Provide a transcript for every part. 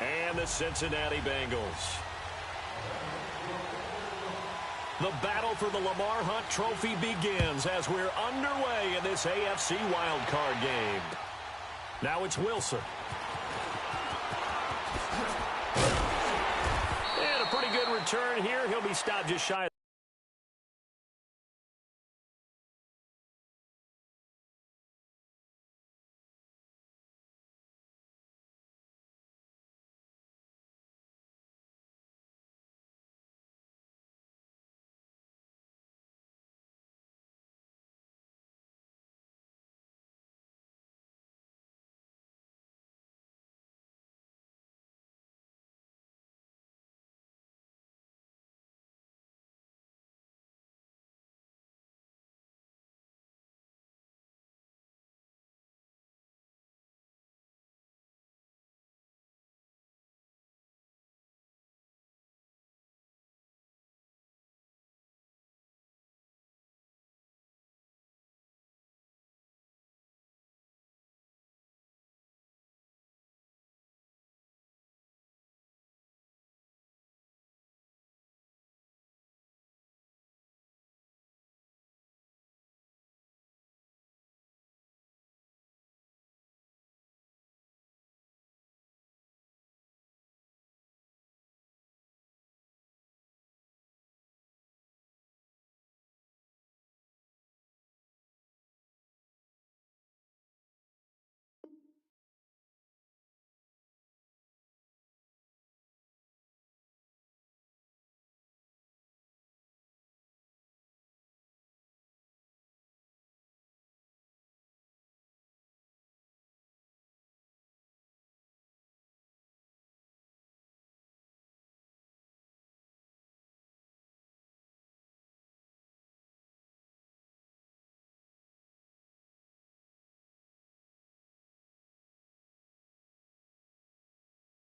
And the Cincinnati Bengals. The battle for the Lamar Hunt Trophy begins as we're underway in this AFC wildcard game. Now it's Wilson. And a pretty good return here. He'll be stopped just shy.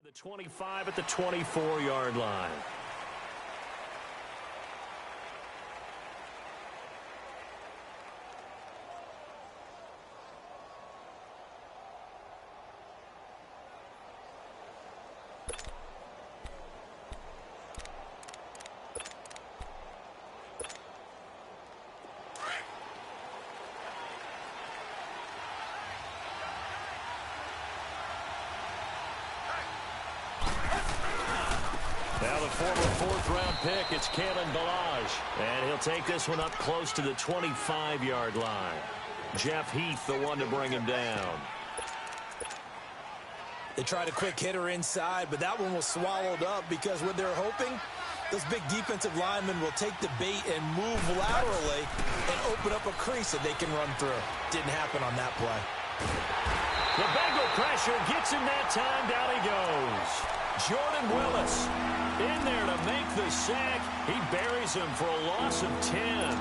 The 25 at the 24-yard line. Former fourth-round pick, it's Kalen Ballage. And he'll take this one up close to the 25-yard line. Jeff Heath, the one to bring him down. They tried a quick hitter inside, but that one was swallowed up because what they're hoping, those big defensive linemen will take the bait and move laterally and open up a crease that they can run through. Didn't happen on that play. The Bengal pressure gets him that time. Down he goes. Jordan Willis in there to make the sack. He buries him for a loss of 10.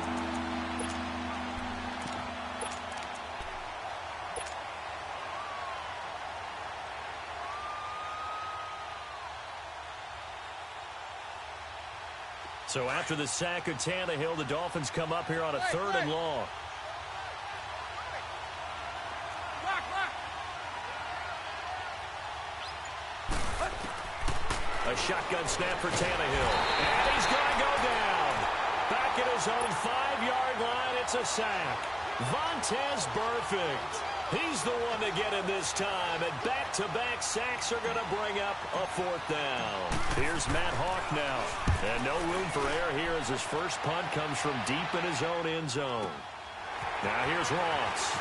So after the sack of Tannehill, the Dolphins come up here on a 3rd and long. A shotgun snap for Tannehill. And he's going to go down. Back at his own 5-yard line, it's a sack. Vontaze Burfict. He's the one to get him this time. And back-to-back sacks are going to bring up a 4th down. Here's Matt Hawk now. And no room for error here as his first punt comes from deep in his own end zone. Now here's Ross.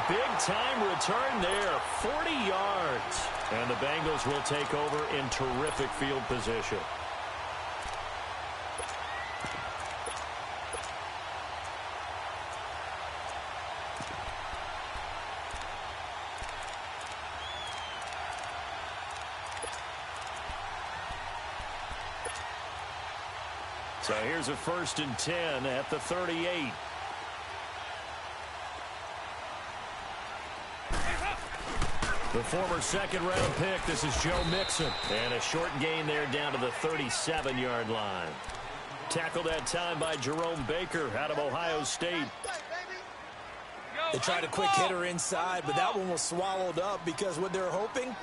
Big-time return there, 40 yards. And the Bengals will take over in terrific field position. So here's a 1st and 10 at the 38. The former 2nd-round pick, this is Joe Mixon. And a short gain there down to the 37-yard line. Tackled that time by Jerome Baker out of Ohio State. They tried a quick hitter inside, but that one was swallowed up because what they're hoping,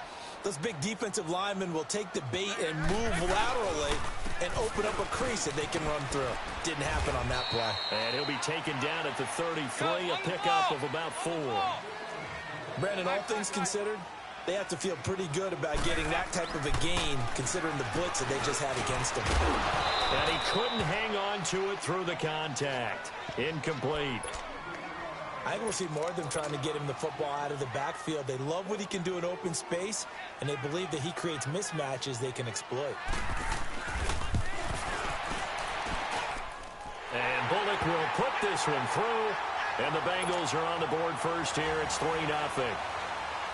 those big defensive linemen will take the bait and move laterally and open up a crease that they can run through. Didn't happen on that play. And he'll be taken down at the 33, a pickup of about 4. Brandon, all things considered, they have to feel pretty good about getting that type of a gain considering the blitz that they just had against them. And he couldn't hang on to it through the contact. Incomplete. I think we'll see more of them trying to get him the football out of the backfield. They love what he can do in open space, and they believe that he creates mismatches they can exploit. And Bullock will put this one through, and the Bengals are on the board first here. It's 3-0.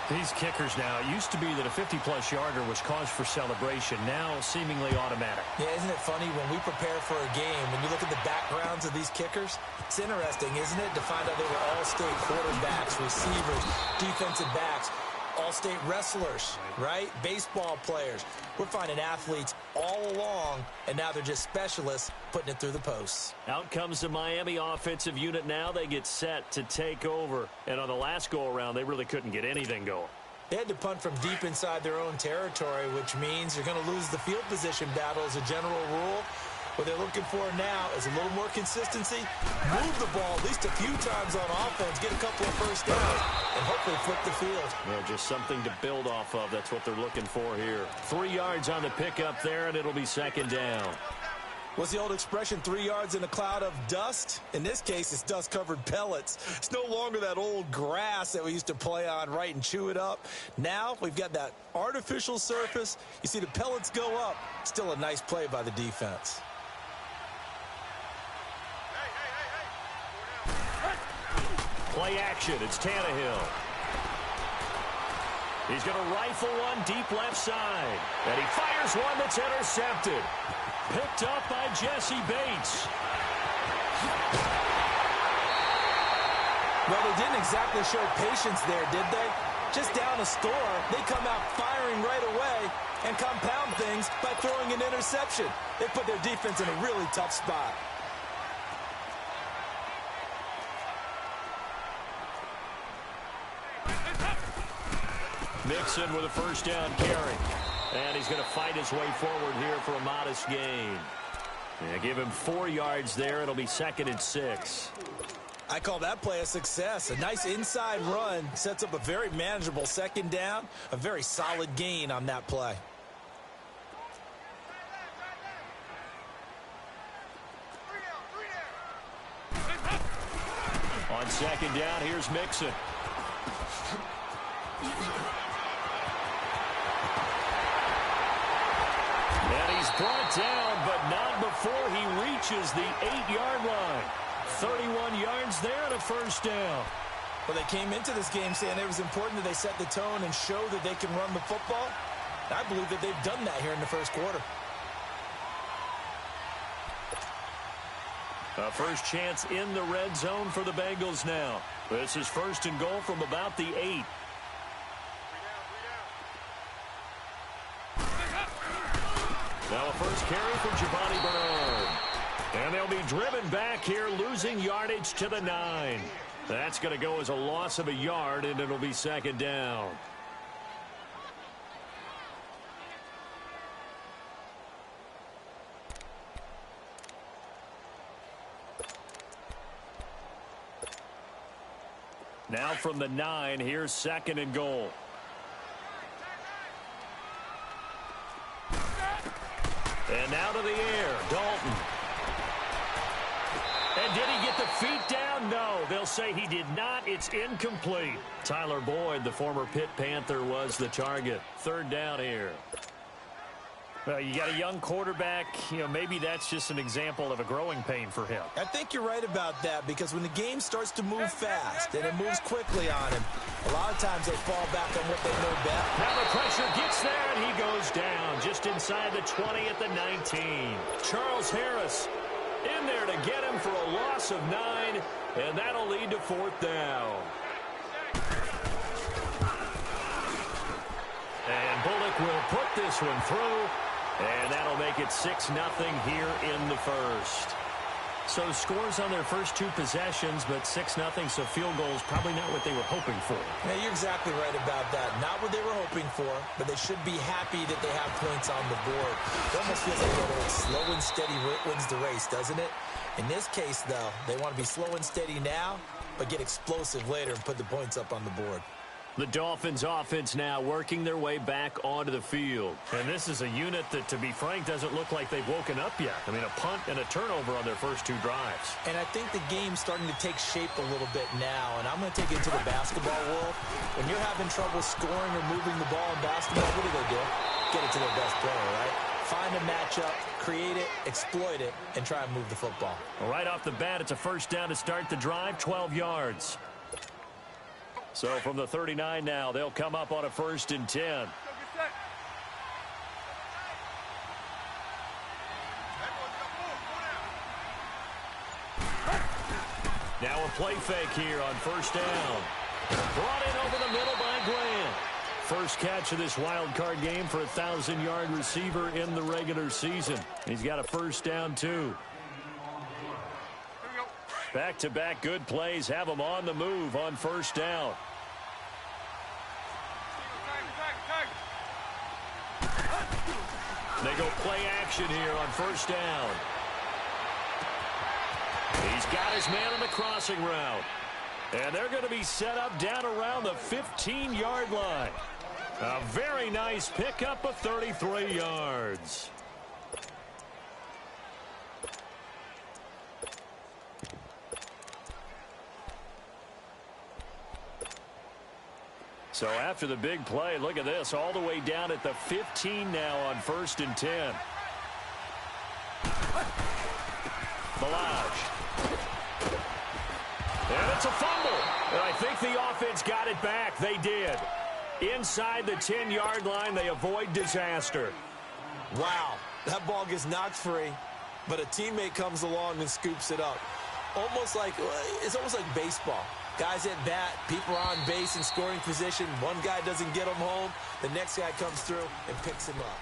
These kickers now, it used to be that a 50-plus yarder was cause for celebration. Now, seemingly automatic. Yeah, isn't it funny when we prepare for a game, when you look at the backgrounds of these kickers, it's interesting, isn't it, to find out they were all-state quarterbacks, receivers, defensive backs, all-state wrestlers, right? Baseball players. We're finding athletes all along, and now they're just specialists putting it through the posts. Out comes the Miami offensive unit now. They get set to take over. And on the last go-around, they really couldn't get anything going. They had to punt from deep inside their own territory, which means you're going to lose the field position battle as a general rule. What they're looking for now is a little more consistency, move the ball at least a few times on offense, get a couple of first downs, and hopefully flip the field. Yeah, just something to build off of. That's what they're looking for here. 3 yards on the pickup there, and it'll be second down. What's the old expression, 3 yards in a cloud of dust? In this case, it's dust-covered pellets. It's no longer that old grass that we used to play on, right, and chew it up. Now we've got that artificial surface. You see the pellets go up. Still a nice play by the defense. Play action. It's Tannehill. He's going to rifle one deep left side. And he fires one that's intercepted. Picked up by Jesse Bates. Well, they didn't exactly show patience there, did they? Just down a score, they come out firing right away and compound things by throwing an interception. They put their defense in a really tough spot. Mixon with a first down carry. And he's going to fight his way forward here for a modest gain. Yeah, give him 4 yards there. It'll be 2nd and 6. I call that play a success. A nice inside run sets up a very manageable second down. A very solid gain on that play. On second down, here's Mixon. And he's brought down, but not before he reaches the 8-yard line. 31 yards there and a first down. Well, they came into this game saying it was important that they set the tone and show that they can run the football. I believe that they've done that here in the first quarter. A first chance in the red zone for the Bengals now. This is 1st and goal from about the 8. Now a first carry from Giovanni Bernard. And they'll be driven back here, losing yardage to the 9. That's going to go as a loss of a yard, and it'll be 2nd down. Now from the 9, here's 2nd and goal. And now to the air, Dalton. And did he get the feet down? No, they'll say he did not. It's incomplete. Tyler Boyd, the former Pitt Panther, was the target. 3rd down here. Well, you got a young quarterback. You know, maybe that's just an example of a growing pain for him. I think you're right about that because when the game starts to move fast and it moves quickly on him, a lot of times they fall back on what they know best. Now the pressure gets there and he goes down just inside the 20 at the 19. Charles Harris in there to get him for a loss of 9, and that'll lead to 4th down. And Bullock will put this one through. And that'll make it 6-0 here in the first. So scores on their first two possessions, but 6-0, so field goals probably not what they were hoping for. Yeah, you're exactly right about that. Not what they were hoping for, but they should be happy that they have points on the board. It almost feels like that old slow and steady wins the race, doesn't it? In this case, though, they want to be slow and steady now, but get explosive later and put the points up on the board. The Dolphins offense now working their way back onto the field. And this is a unit that, to be frank, doesn't look like they've woken up yet. I mean, a punt and a turnover on their first two drives. And I think the game's starting to take shape a little bit now, and I'm going to take it to the basketball world. When you're having trouble scoring or moving the ball in basketball, what do? Get it to their best player, right? Find a matchup, create it, exploit it, and try and move the football. Well, right off the bat, it's a first down to start the drive, 12 yards. So from the 39 now, they'll come up on a 1st and 10. Now a play fake here on 1st down. Brought in over the middle by Grant. First catch of this wild card game for a 1,000-yard receiver in the regular season. He's got a 1st down, too. Back-to-back good plays have them on the move on 1st down. They go play action here on 1st down. He's got his man on the crossing route. And they're going to be set up down around the 15-yard line. A very nice pickup of 33 yards. So after the big play, look at this, all the way down at the 15 now on 1st and 10. Balaj. And it's a fumble. And I think the offense got it back. They did. Inside the 10-yard line, they avoid disaster. Wow, that ball gets knocked free, but a teammate comes along and scoops it up. It's almost like baseball. Guys at bat, people are on base in scoring position. One guy doesn't get him home. The next guy comes through and picks him up.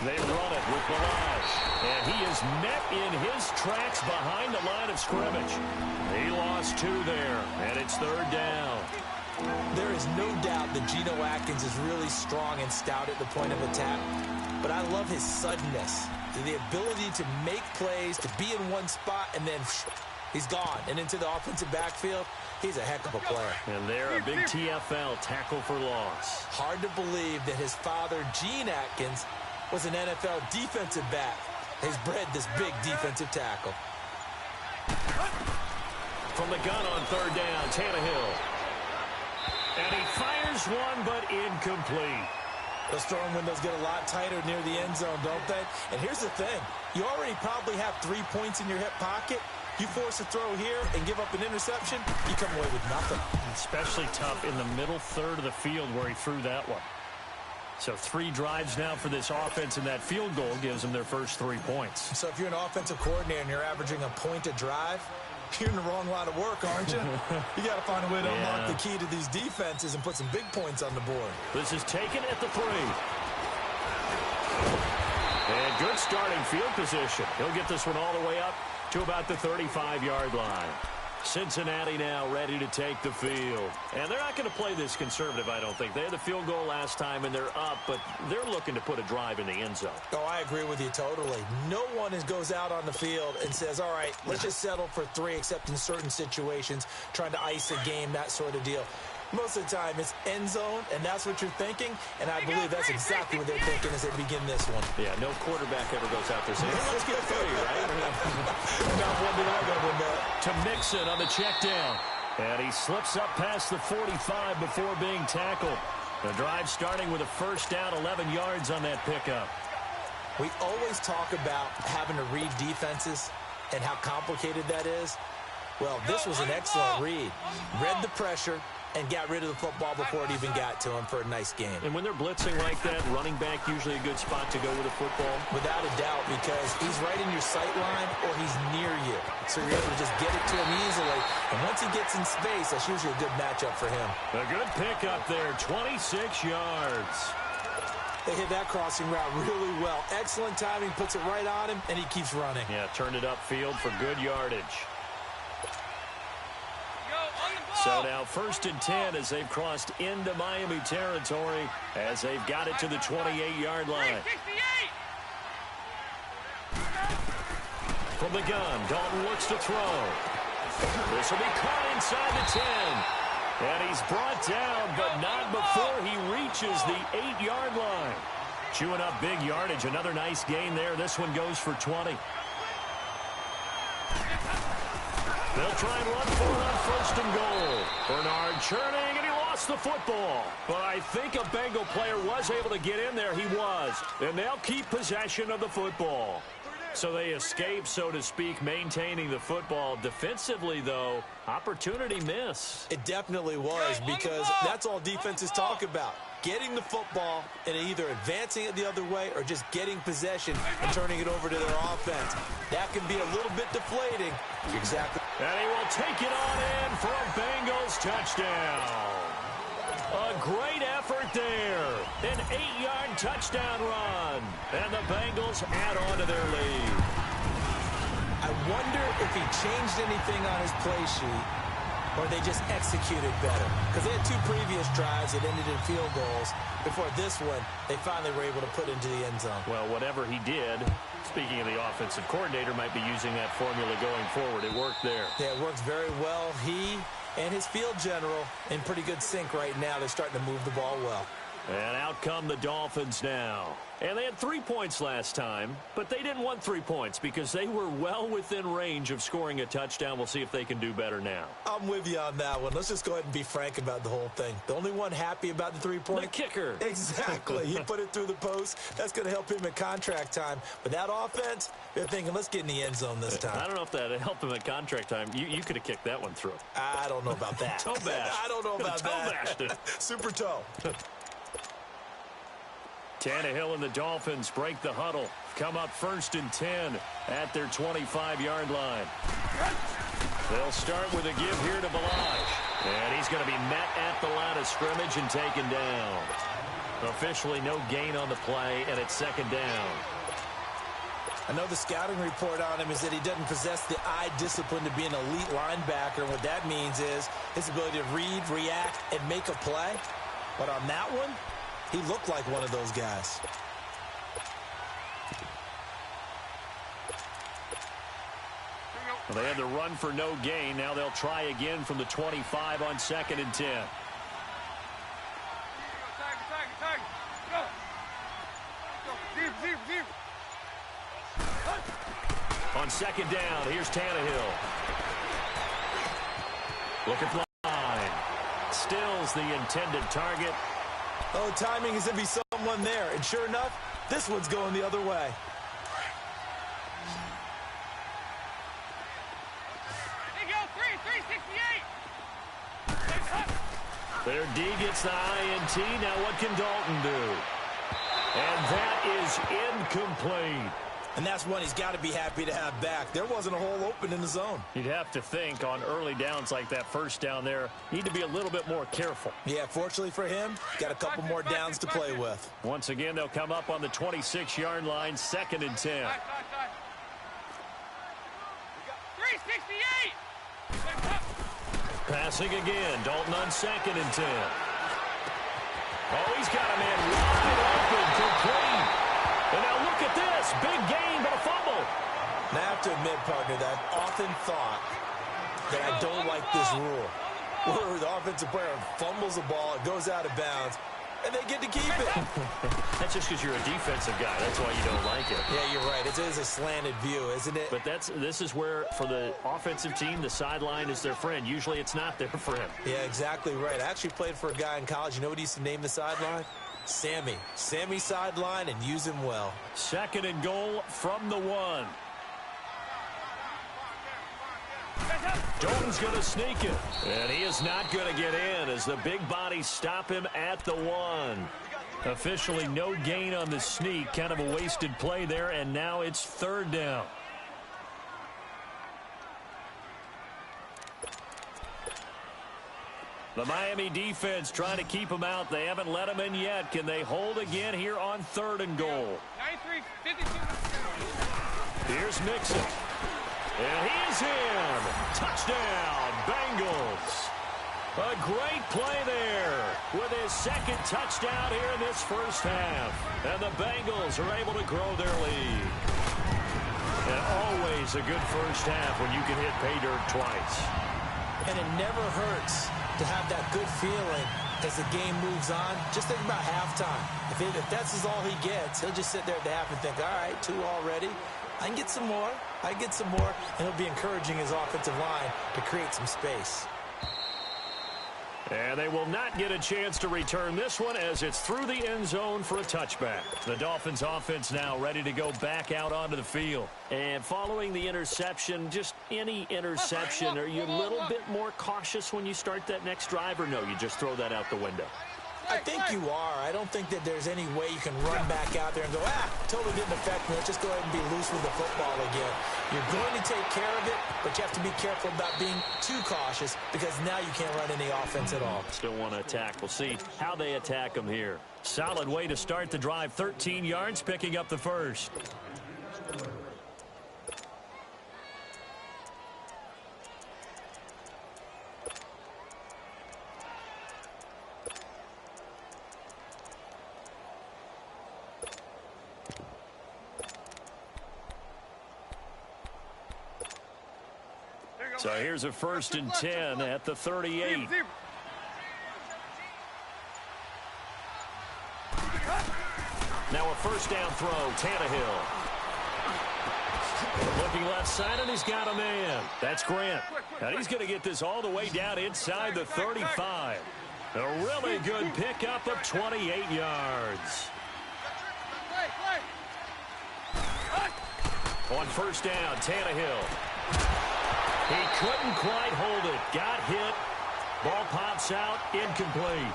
They run it with Balaj. And he is met in his tracks behind the line of scrimmage. He lost 2 there, and it's 3rd down. There is no doubt that Geno Atkins is really strong and stout at the point of attack. But I love his suddenness, the ability to make plays, to be in one spot, and then he's gone. And into the offensive backfield, he's a heck of a player. And they're a big TFL, tackle for loss. Hard to believe that his father, Gene Atkins, was an NFL defensive back. He's bred this big defensive tackle. From the gun on 3rd down, Tannehill. And he fires one, but incomplete. Those throwing windows get a lot tighter near the end zone, don't they? And here's the thing. You already probably have 3 points in your hip pocket. You force a throw here and give up an interception, you come away with nothing. Especially tough in the middle third of the field where he threw that one. So 3 drives now for this offense, and that field goal gives them their first 3 points. So if you're an offensive coordinator and you're averaging a point a drive, you're in the wrong line of work, aren't you? You got to find a way to unlock the key to these defenses and put some big points on the board. This is taken at the 3. And good starting field position. He'll get this one all the way up to about the 35-yard line. Cincinnati now ready to take the field. And they're not going to play this conservative, I don't think. They had the field goal last time, and they're up, but they're looking to put a drive in the end zone. Oh, I agree with you totally. No one goes out on the field and says, all right, let's just settle for 3, except in certain situations, trying to ice a game, that sort of deal. Most of the time, it's end zone, and that's what you're thinking, and I believe that's exactly what they're thinking as they begin this one. Yeah, no quarterback ever goes out there saying, hey, let's get 3, right? Not one that I've ever met. To Mixon on the check down. And he slips up past the 45 before being tackled. The drive starting with a first down, 11 yards on that pickup. We always talk about having to read defenses and how complicated that is. Well, this was an excellent read. Read the pressure, and got rid of the football before it even got to him for a nice game. And when they're blitzing like that, running back usually a good spot to go with a football? Without a doubt, because he's right in your sight line or he's near you. So you're able to just get it to him easily. And once he gets in space, that's usually a good matchup for him. A good pickup there, 26 yards. They hit that crossing route really well. Excellent timing, puts it right on him, and he keeps running. Yeah, turned it upfield for good yardage. So now 1st and 10 as they've crossed into Miami territory as they've got it to the 28-yard line. From the gun, Dalton looks to throw. This will be caught inside the 10. And he's brought down, but not before he reaches the 8-yard line. Chewing up big yardage. Another nice gain there. This one goes for 20. They'll try and run for it on 1st and goal. Bernard churning, and he lost the football. But I think a Bengal player was able to get in there. He was. And they'll keep possession of the football. So they escape, so to speak, maintaining the football. Defensively, though, opportunity miss. It definitely was, because that's all defenses talk about. Getting the football and either advancing it the other way or just getting possession and turning it over to their offense. That can be a little bit deflating. Exactly. And he will take it on in for a Bengals touchdown. A great effort there. An 8-yard touchdown run. And the Bengals add on to their lead. I wonder if he changed anything on his play sheet or they just executed better. Because they had 2 previous drives that ended in field goals. Before this one, they finally were able to put into the end zone. Well, whatever he did, speaking of the offensive coordinator, might be using that formula going forward. It worked there. Yeah, it works very well. He and his field general in pretty good sync right now. They're starting to move the ball well. And out come the Dolphins now. And they had 3 points last time, but they didn't want 3 points because they were well within range of scoring a touchdown. We'll see if they can do better now. I'm with you on that one. Let's just go ahead and be frank about the whole thing. The only one happy about the 3-point? The kicker. Exactly. He put it through the post. That's going to help him at contract time. But that offense, they're thinking, let's get in the end zone this time. I don't know if that helped him at contract time. You could have kicked that one through. I don't know about that. Toe bash. I don't know about that. Toe bashed it. Super toe. Tannehill and the Dolphins break the huddle. Come up 1st and 10 at their 25-yard line. They'll start with a give here to Balaj. And he's going to be met at the line of scrimmage and taken down. Officially no gain on the play, and it's 2nd down. I know the scouting report on him is that he doesn't possess the eye discipline to be an elite linebacker. What that means is his ability to read, react, and make a play. But on that one, he looked like one of those guys. Well, they had to run for no gain. Now they'll try again from the 25 on 2nd and 10. On 2nd down, here's Tannehill. Looking for the line. Stills the intended target. Oh, timing is to be someone there. And sure enough, this one's going the other way. There you go, 368. Their D gets the INT. Now what can Dalton do? And that is incomplete. And that's one he's got to be happy to have back. There wasn't a hole open in the zone. You'd have to think on early downs like that, 1st down there, need to be a little bit more careful. Yeah, fortunately for him, got a couple more downs to play with. Once again, they'll come up on the 26-yard line, 2nd and 10. 368. Passing again, Dalton on 2nd and 10. Oh, he's got a man wide open, complete. And now look at this, big gain, but a fumble. Now, I have to admit, partner, that I've often thought that I don't like this rule, where the offensive player fumbles the ball, it goes out of bounds, and they get to keep it. That's just because you're a defensive guy. That's why you don't like it. Yeah, you're right. It is a slanted view, isn't it? But this is where, for the offensive team, the sideline is their friend. Usually it's not there for him. Yeah, exactly right. I actually played for a guy in college. You know what he used to name the sideline? Sammy. Sammy sideline, and use him well. 2nd and goal from the 1. Dalton's going to sneak it. And he is not going to get in as the big bodies stop him at the 1. Officially no gain on the sneak. Kind of a wasted play there, and now it's 3rd down. The Miami defense trying to keep him out. They haven't let him in yet. Can they hold again here on 3rd and goal? 93-52. Here's Mixon. And he is in. Touchdown, Bengals. A great play there with his 2nd touchdown here in this first half. And the Bengals are able to grow their lead. And always a good first half when you can hit pay dirt twice. And it never hurts to have that good feeling as the game moves on. Just think about halftime. If that's all he gets, he'll just sit there at the half and think, all right, 2 already. I can get some more. I get some more. And he'll be encouraging his offensive line to create some space. And they will not get a chance to return this one as it's through the end zone for a touchback. The Dolphins offense now ready to go back out onto the field. And following the interception, just any interception, are you a little bit more cautious when you start that next drive, or no, you just throw that out the window? I think you are. I don't think that there's any way you can run back out there and go, totally didn't affect me. Let's just go ahead and be loose with the football again. You're going to take care of it, but you have to be careful about being too cautious because now you can't run any offense at all. Still want to attack. We'll see how they attack them here. Solid way to start the drive. 13 yards, picking up the first. So here's a 1st and 10 at the 38. Now a 1st down throw, Tannehill. Looking left side, and he's got a man. That's Grant. And he's going to get this all the way down inside the 35. A really good pickup of 28 yards. On 1st down, Tannehill. He couldn't quite hold it. Got hit. Ball pops out. Incomplete.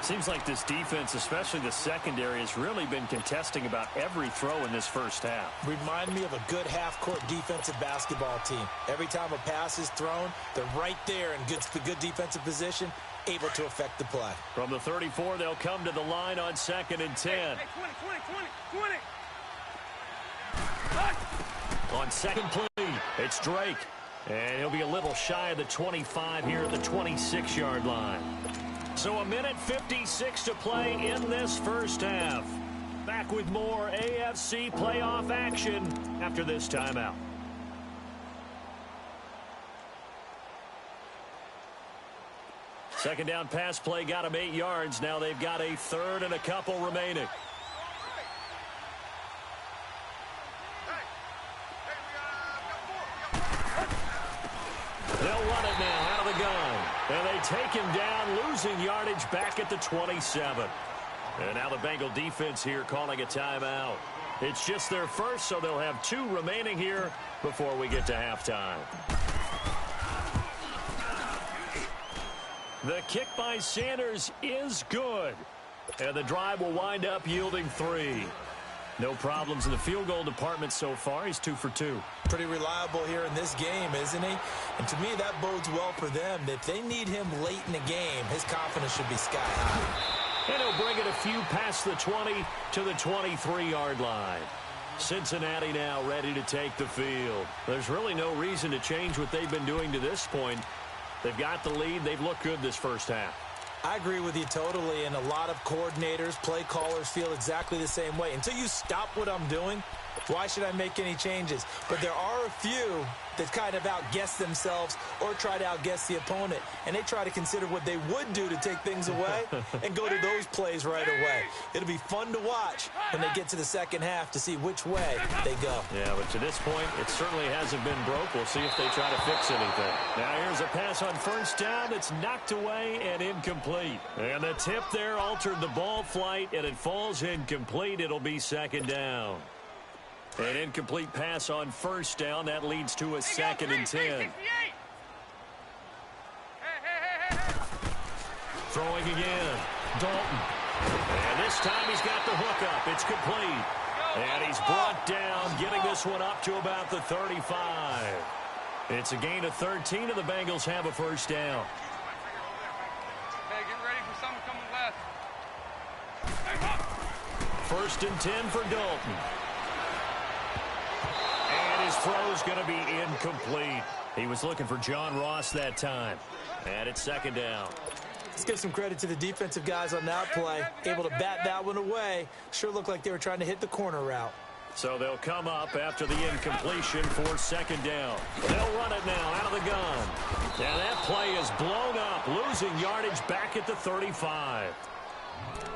Seems like this defense, especially the secondary, has really been contesting about every throw in this first half. Remind me of a good half-court defensive basketball team. Every time a pass is thrown, they're right there in good defensive position, able to affect the play. From the 34, they'll come to the line on 2nd and 10. Hey, 20. On second play, it's Drake. And he'll be a little shy of the 25 here at the 26-yard line. So a minute 56 to play in this first half. Back with more AFC playoff action after this timeout. Second down pass play got him 8 yards. Now they've got a 3rd and a couple remaining. They'll run it now out of the gun. And they take him down, losing yardage back at the 27. And now the Bengal defense here calling a timeout. It's just their first, so they'll have 2 remaining here before we get to halftime. The kick by Sanders is good. And the drive will wind up yielding 3. No problems in the field goal department so far. He's 2 for 2. Pretty reliable here in this game, isn't he? And to me, that bodes well for them. If they need him late in the game, his confidence should be sky high. And he'll bring it a few past the 20 to the 23-yard line. Cincinnati now ready to take the field. There's really no reason to change what they've been doing to this point. They've got the lead. They've looked good this first half. I agree with you totally, and a lot of coordinators, play callers feel exactly the same way. Until you stop what I'm doing, why should I make any changes? But there are a few that kind of outguess themselves or try to outguess the opponent, and they try to consider what they would do to take things away and go to those plays right away. It'll be fun to watch when they get to the second half to see which way they go. Yeah, but to this point, it certainly hasn't been broke. We'll see if they try to fix anything. Now here's a pass on 1st down that's knocked away and incomplete. And the tip there altered the ball flight, and it falls incomplete. It'll be 2nd down. An incomplete pass on first down. That leads to a second and 10. Throwing again. Dalton. And this time he's got the hook up. It's complete. And he's brought down, getting this one up to about the 35. It's a gain of 13, and the Bengals have a first down. Hey, get ready for someone coming left. First and 10 for Dalton. And his throw's going to be incomplete. He was looking for John Ross that time. And it's second down. Let's give some credit to the defensive guys on that play. Able to bat that one away. Sure looked like they were trying to hit the corner route. So they'll come up after the incompletion for second down. They'll run it now out of the gun. And that play is blown up, losing yardage back at the 35.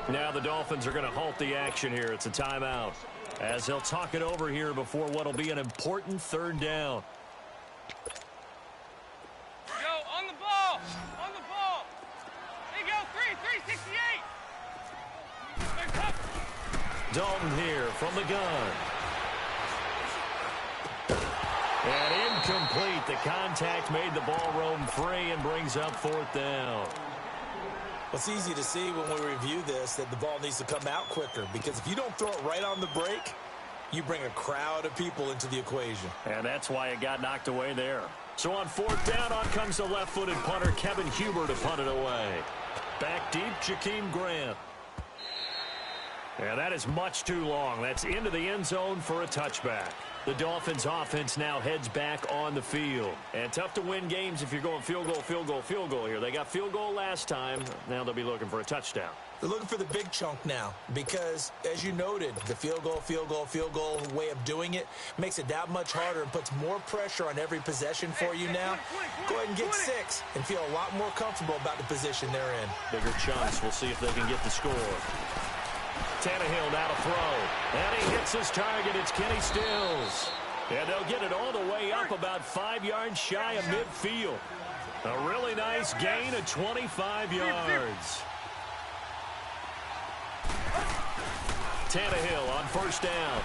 Now the Dolphins are going to halt the action here. It's a timeout as they'll talk it over here before what will be an important third down. Go, on the ball. On the ball. There you go, 368. Dalton here from the gun. And incomplete. The contact made the ball roam free and brings up fourth down. Well, it's easy to see when we review this that the ball needs to come out quicker, because if you don't throw it right on the break, you bring a crowd of people into the equation. And that's why it got knocked away there. So on fourth down, on comes the left-footed punter, Kevin Huber, to punt it away. Back deep, Jakeem Grant. And that is much too long. That's into the end zone for a touchback. The Dolphins offense now heads back on the field. And tough to win games if you're going field goal, field goal, field goal here. They got field goal last time. Now they'll be looking for a touchdown. They're looking for the big chunk now because, as you noted, the field goal way of doing it makes it that much harder and puts more pressure on every possession for you now. Go ahead and get 6 and feel a lot more comfortable about the position they're in. Bigger chunks. We'll see if they can get the score. Tannehill now to throw. And he hits his target. It's Kenny Stills. And they'll get it all the way up about 5 yards shy of midfield. A really nice gain of 25 yards. Tannehill on first down.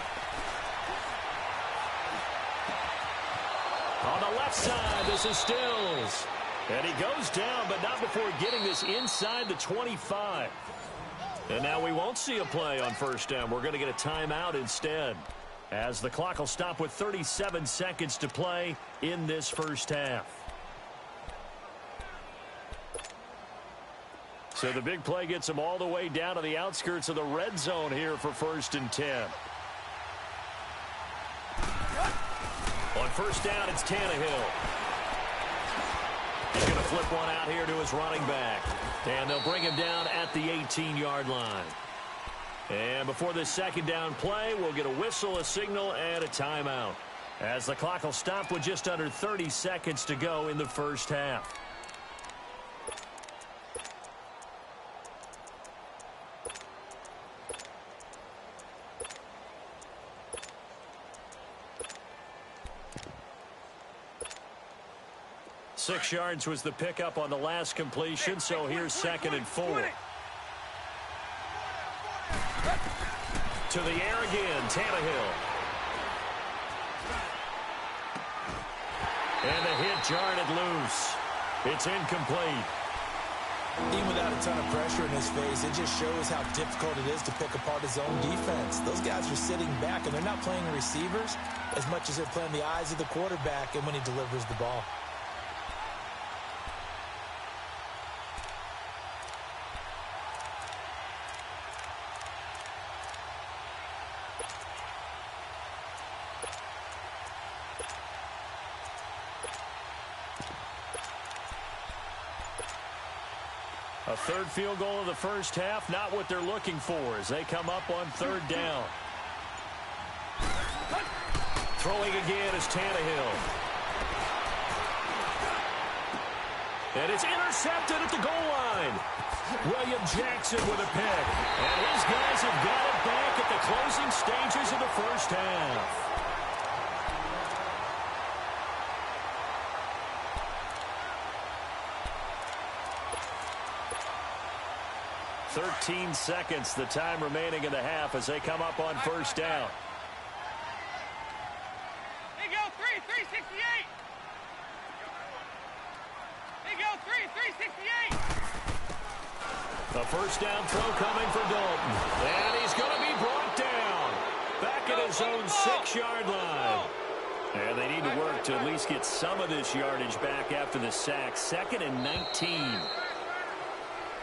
On the left side, this is Stills. And he goes down, but not before getting this inside the 25. And now we won't see a play on first down. We're going to get a timeout instead, as the clock will stop with 37 seconds to play in this first half. So the big play gets them all the way down to the outskirts of the red zone here for first and 10. On first down, it's Tannehill. He's going to flip one out here to his running back. And they'll bring him down at the 18-yard line. And before this second down play, we'll get a whistle, a signal, and a timeout, as the clock will stop with just under 30 seconds to go in the first half. Six yards was the pickup on the last completion, so here's second and 4. To the air again, Tannehill. And the hit jarred it loose. It's incomplete. Even without a ton of pressure in his face, it just shows how difficult it is to pick apart his own defense. Those guys are sitting back, and they're not playing receivers as much as they're playing the eyes of the quarterback and when he delivers the ball. A third field goal of the first half, not what they're looking for as they come up on third down. Throwing again is Tannehill. And it's intercepted at the goal line. William Jackson with a pick. And his guys have got it back at the closing stages of the first half. 13 seconds, the time remaining in the half as they come up on first down. three, 368. He go three, 368. A first down throw coming for Dalton. And he's going to be brought down. Back at his own 6-yard line. And they need to work to at least get some of this yardage back after the sack. 2nd and 19.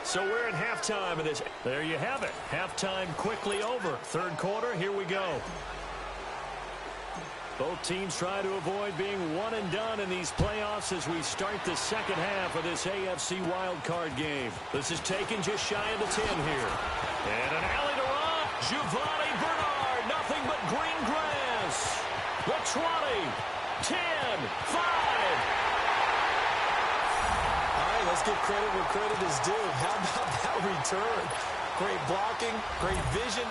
So we're at halftime of this. There you have it. Halftime quickly over. Third quarter, here we go. Both teams try to avoid being one and done in these playoffs as we start the second half of this AFC wildcard game. This is taken just shy of the 10 here. And an alley to run. Giovanni Bernard. Nothing but green grass. The 20, 10, 5. All right, let's give credit where credit is due. How about that return? Great blocking, great vision,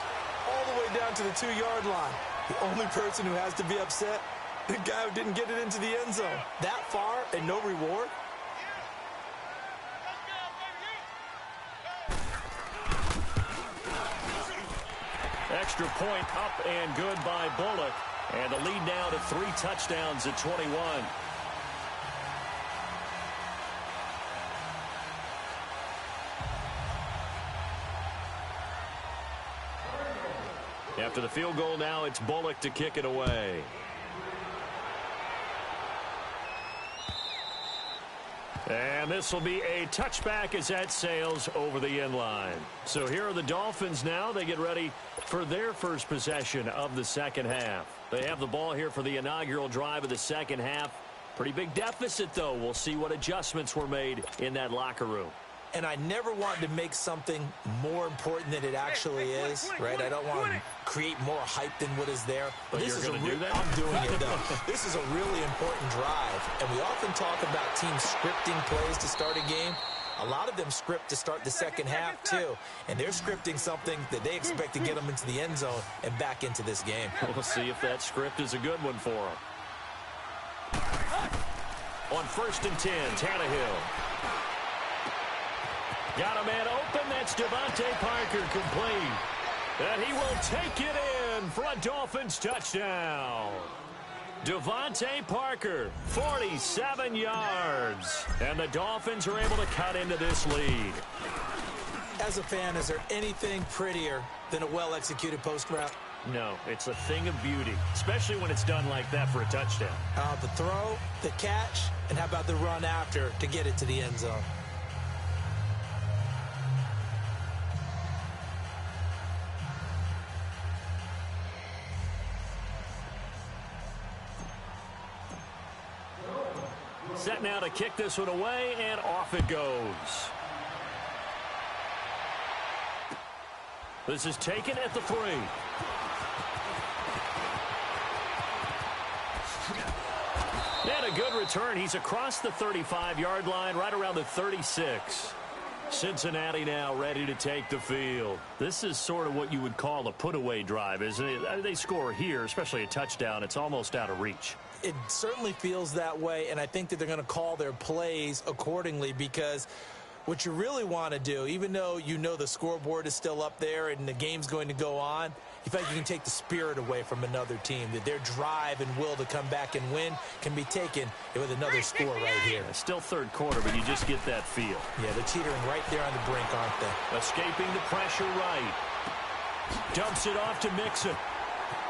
all the way down to the 2-yard line. The only person who has to be upset, the guy who didn't get it into the end zone. That far and no reward? Extra point up and good by Bullock. And the lead now to 3 touchdowns at 21. After the field goal now, it's Bullock to kick it away. And this will be a touchback as that sails over the end line. So here are the Dolphins now. They get ready for their first possession of the second half. They have the ball here for the inaugural drive of the second half. Pretty big deficit, though. We'll see what adjustments were made in that locker room. And I never want to make something more important than it actually is, right? I don't want to create more hype than what is there. But this you're is going to do that? I'm doing it, though. This is a really important drive. And we often talk about teams scripting plays to start a game. A lot of them script to start the second half, too. And they're scripting something that they expect to get them into the end zone and back into this game. We'll see if that script is a good one for them. On 1st and 10, Tannehill. Got a man open. That's Devontae Parker complete. And he will take it in for a Dolphins touchdown. Devontae Parker, 47 yards. And the Dolphins are able to cut into this lead. As a fan, is there anything prettier than a well-executed post route? No, it's a thing of beauty, especially when it's done like that for a touchdown. The throw, the catch, and how about the run after to get it to the end zone? Set now to kick this one away, and off it goes. This is taken at the 3. And a good return. He's across the 35-yard line, right around the 36. Cincinnati now ready to take the field. This is sort of what you would call a put-away drive, isn't it? They score here, especially a touchdown. It's almost out of reach. It certainly feels that way, and I think that they're going to call their plays accordingly because what you really want to do, even though you know the scoreboard is still up there and the game's going to go on, you feel like you can take the spirit away from another team, that their drive and will to come back and win can be taken with another score right here. It's still third quarter, but you just get that feel. Yeah, they're teetering right there on the brink, aren't they? Escaping the pressure right. Dumps it off to Mixon.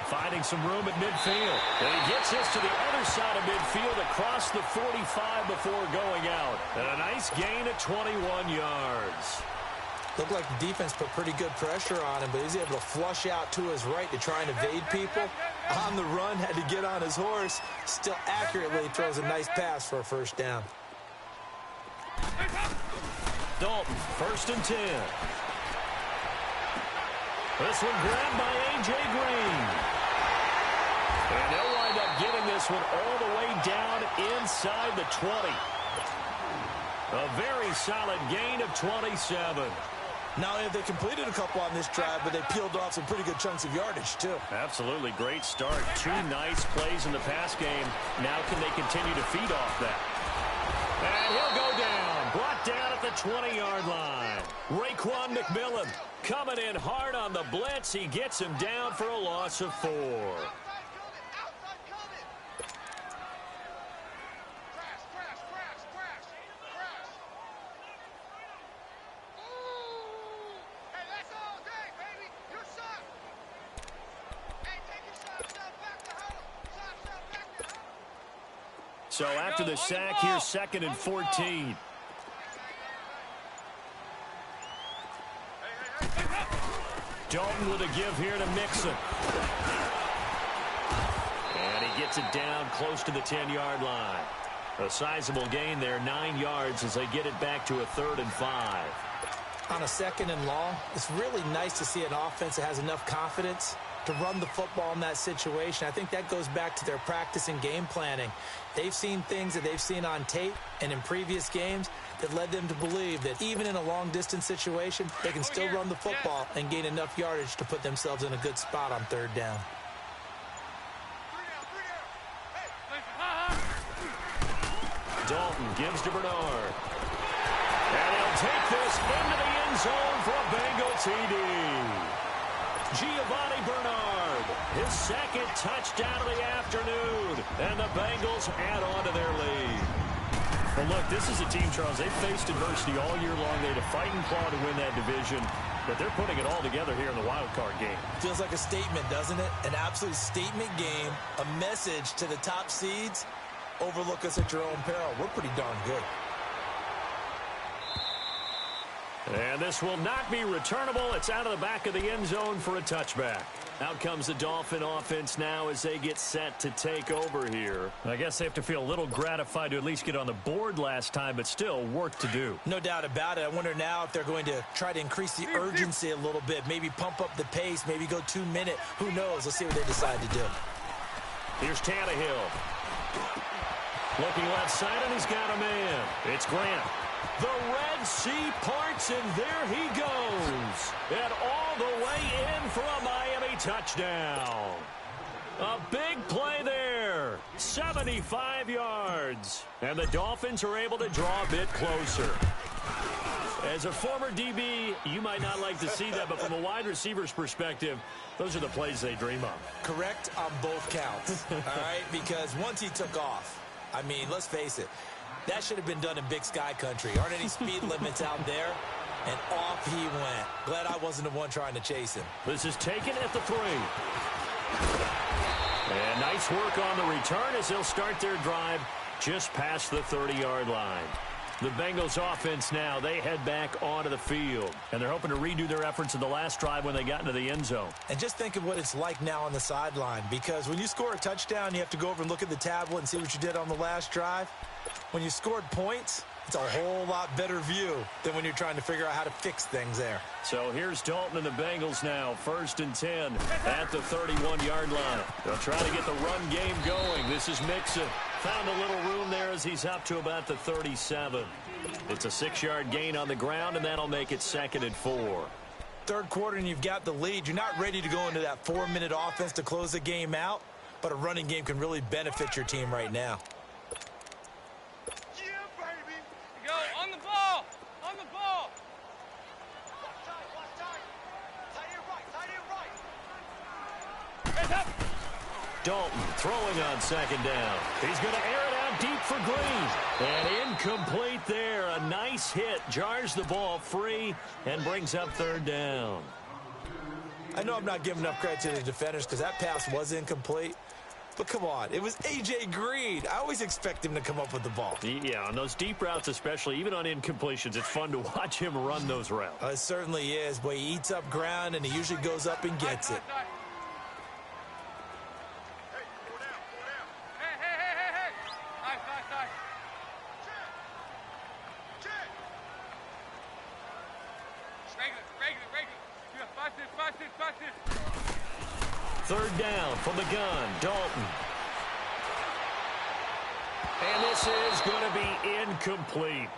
Finding some room at midfield. And he gets this to the other side of midfield across the 45 before going out. And a nice gain of 21 yards. Looked like the defense put pretty good pressure on him, but he was able to flush out to his right to try and evade people. On the run, had to get on his horse. Still accurately throws a nice pass for a first down. Dalton, 1st and 10. This one grabbed by A.J. Green. And they'll wind up getting this one all the way down inside the 20. A very solid gain of 27. Now, they completed a couple on this drive, but they peeled off some pretty good chunks of yardage, too. Absolutely. Great start. 2 nice plays in the pass game. Now can they continue to feed off that? And he'll go down. Brought down at the 20-yard line. Raekwon McMillan coming in hard on the blitz. He gets him down for a loss of 4. So after the sack, here's 2nd and 14. Dalton with a give here to Mixon. And he gets it down close to the 10-yard line. A sizable gain there, 9 yards as they get it back to a 3rd and 5. On a 2nd and long, it's really nice to see an offense that has enough confidence to run the football in that situation. I think that goes back to their practice and game planning. They've seen things that they've seen on tape and in previous games that led them to believe that even in a long-distance situation, they can still run the football and gain enough yardage to put themselves in a good spot on 3rd down. Dalton gives to Bernard. And he'll take this into the end zone for a Bengal TD. Giovanni Bernard, his 2nd touchdown of the afternoon. And the Bengals add on to their lead. Well, look, this is a team, Charles, they've faced adversity all year long. They had to fight and claw to win that division. But they're putting it all together here in the wild card game. Feels like a statement, doesn't it? An absolute statement game, a message to the top seeds. Overlook us at your own peril. We're pretty darn good. And this will not be returnable. It's out of the back of the end zone for a touchback. Out comes the Dolphin offense now as they get set to take over here. I guess they have to feel a little gratified to at least get on the board last time, but still work to do. No doubt about it. I wonder now if they're going to try to increase the urgency a little bit, maybe pump up the pace, maybe go 2-minute. Who knows? Let's see what they decide to do. Here's Tannehill. Looking left side, and he's got a man. It's Grant. The Red Sea parts, and there he goes. And all the way in for a Miami touchdown. A big play there. 75 yards. And the Dolphins are able to draw a bit closer. As a former DB, you might not like to see that, but from a wide receiver's perspective, those are the plays they dream of. Correct on both counts, all right? Because once he took off, I mean, let's face it, that should have been done in Big Sky country. Aren't any speed limits out there? And off he went. Glad I wasn't the one trying to chase him. This is taken at the 3. And nice work on the return as they'll start their drive just past the 30-yard line. The Bengals offense now, they head back onto the field. And they're hoping to redo their efforts in the last drive when they got into the end zone. And just think of what it's like now on the sideline. Because when you score a touchdown, you have to go over and look at the tablet and see what you did on the last drive. When you scored points, it's a whole lot better view than when you're trying to figure out how to fix things there. So here's Dalton and the Bengals now, 1st and 10 at the 31-yard line. They'll try to get the run game going. This is Mixon. Found a little room there as he's up to about the 37. It's a 6-yard gain on the ground, and that'll make it 2nd and 4. 3rd quarter, and you've got the lead. You're not ready to go into that 4-minute offense to close the game out, but a running game can really benefit your team right now. Go on the ball. On the ball. Hands up. Dalton throwing on 2nd down. He's going to air it out deep for Green. And incomplete there. A nice hit. Jars the ball free and brings up 3rd down. I know I'm not giving enough credit to the defenders because that pass was incomplete. But come on, it was A.J. Green. I always expect him to come up with the ball. Yeah, on those deep routes especially, even on incompletions, it's fun to watch him run those routes. It certainly is. Boy, he eats up ground, and he usually goes up and gets it. Third down from the gun, Dalton. And this is going to be incomplete.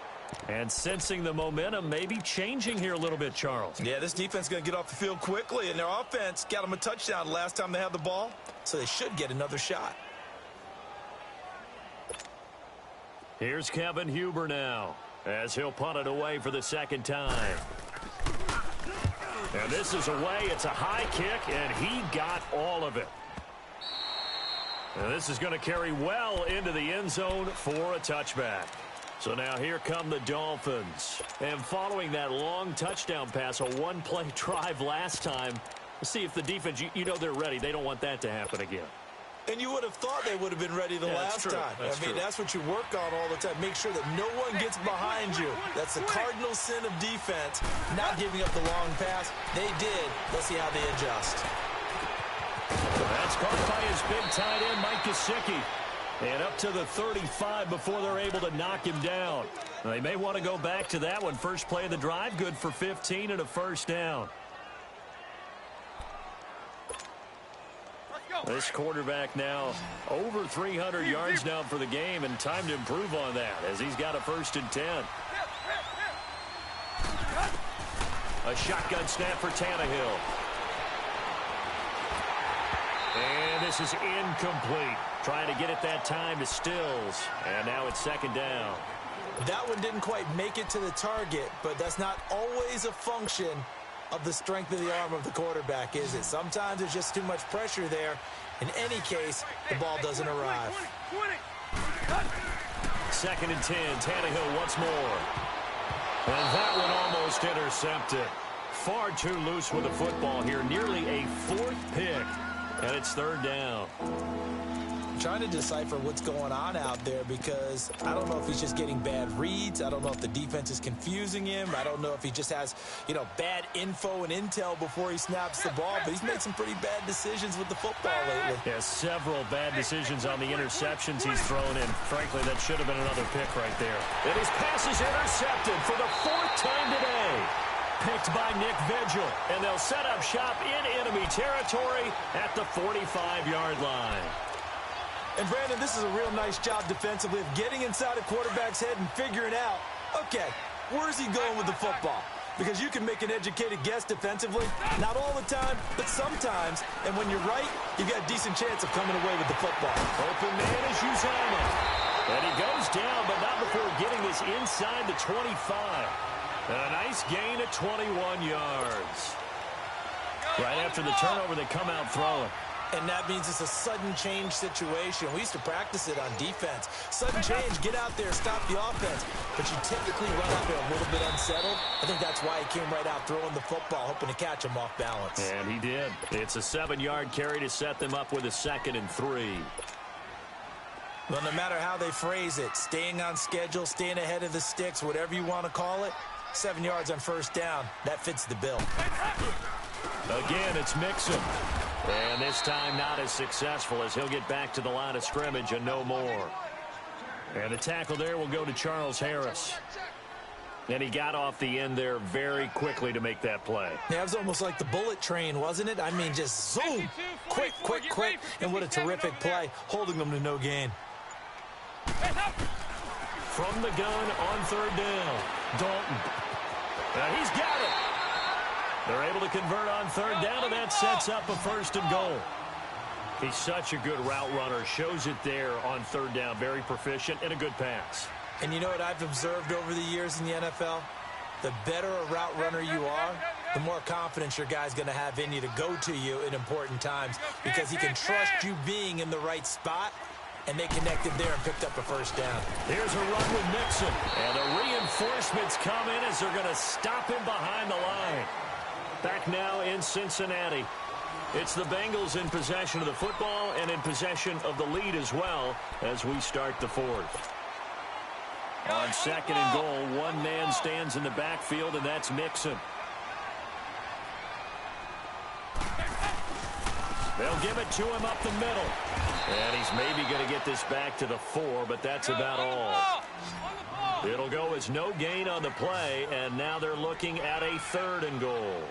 And sensing the momentum maybe changing here a little bit, Charles. Yeah, this defense is going to get off the field quickly, and their offense got them a touchdown last time they had the ball, so they should get another shot. Here's Kevin Huber now as he'll punt it away for the 2nd time. And this is away. It's a high kick, and he got all of it. And this is going to carry well into the end zone for a touchback. So now here come the Dolphins. And following that long touchdown pass, a one-play drive last time, let's see if the defense, you know they're ready. They don't want that to happen again. And you would have thought they would have been ready the last time. That's what you work on all the time. Make sure that no one gets behind you. That's the cardinal sin of defense, not giving up the long pass. They did. Let's see how they adjust. That's caught by his big tight end, Mike Gesicki. And up to the 35 before they're able to knock him down. They may want to go back to that one. First play of the drive, good for 15 and a first down. This quarterback now over 300 yards now for the game, and time to improve on that as he's got a 1st and 10. A shotgun snap for Tannehill. And this is incomplete. Trying to get it that time to Stills. And now it's 2nd down. That one didn't quite make it to the target, but that's not always a function of the strength of the arm of the quarterback, is it? Sometimes there's just too much pressure there. In any case, the ball doesn't arrive. 2nd and 10. Tannehill once more. And that one almost intercepted. Far too loose with the football here. Nearly a 4th pick. And it's 3rd down. I'm trying to decipher what's going on out there because I don't know if he's just getting bad reads. I don't know if the defense is confusing him. I don't know if he just has, bad info and intel before he snaps the ball. But he's made some pretty bad decisions with the football lately. Yeah, several bad decisions on the interceptions he's thrown in. Frankly, that should have been another pick right there. And his pass is intercepted for the 4th time today. Picked by Nick Vigil. And they'll set up shop in enemy territory at the 45-yard line. And, Brandon, this is a real nice job defensively of getting inside a quarterback's head and figuring out, okay, where's he going with the football? Because you can make an educated guess defensively. Not all the time, but sometimes. And when you're right, you've got a decent chance of coming away with the football. Open man is Uzama. And he goes down, but not before getting this inside the 25. And a nice gain of 21 yards. Right after the turnover, they come out throwing. And that means it's a sudden change situation. We used to practice it on defense. Sudden change, get out there, stop the offense. But you typically run out there a little bit unsettled. I think that's why he came right out throwing the football, hoping to catch him off balance. And he did. It's a 7-yard carry to set them up with a 2nd and 3. Well, no matter how they phrase it, staying on schedule, staying ahead of the sticks, whatever you want to call it, 7 yards on 1st down, that fits the bill. Again, it's Mixon. And this time not as successful as he'll get back to the line of scrimmage and no more. And the tackle there will go to Charles Harris. And he got off the end there very quickly to make that play. Yeah, it was almost like the bullet train, wasn't it? I mean, just zoom, quick, quick, quick. And what a terrific play, holding them to no gain. From the gun on 3rd down, Dalton. And he's got it. They're able to convert on 3rd down, and that sets up a 1st and goal. He's such a good route runner. Shows it there on 3rd down. Very proficient and a good pass. And you know what I've observed over the years in the NFL? The better a route runner you are, the more confidence your guy's going to have in you to go to you in important times because he can trust you being in the right spot. And they connected there and picked up a 1st down. Here's a run with Mixon. And the reinforcements come in as they're going to stop him behind the line. Back now in Cincinnati. It's the Bengals in possession of the football and in possession of the lead as well as we start the 4th. On 2nd and goal, one man stands in the backfield, and that's Mixon. They'll give it to him up the middle. And he's maybe going to get this back to the 4, but that's about all. It'll go as no gain on the play, and now they're looking at a 3rd and goal.